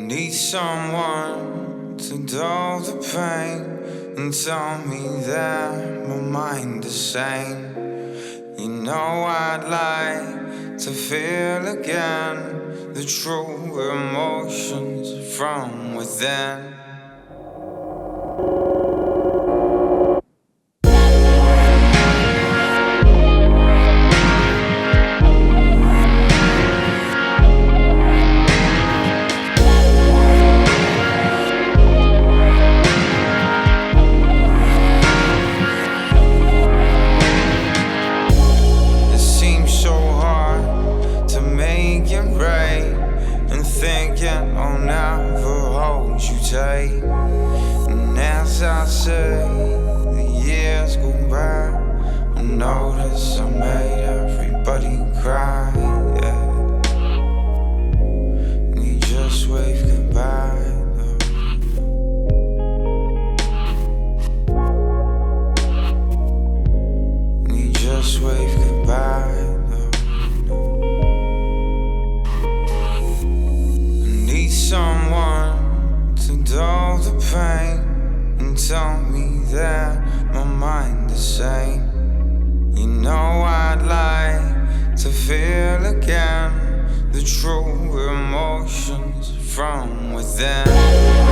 Need someone to dull the pain and tell me that my mind is sane. You know I'd like to feel again the true emotions from within. And as I say, the years go by, I notice I made everybody cry, yeah. And you just wave goodbye, though. And you just wave goodbye, though. I need someone to dull the pain and tell me that my mind is sane. You know I'd like to feel again the true emotions from within.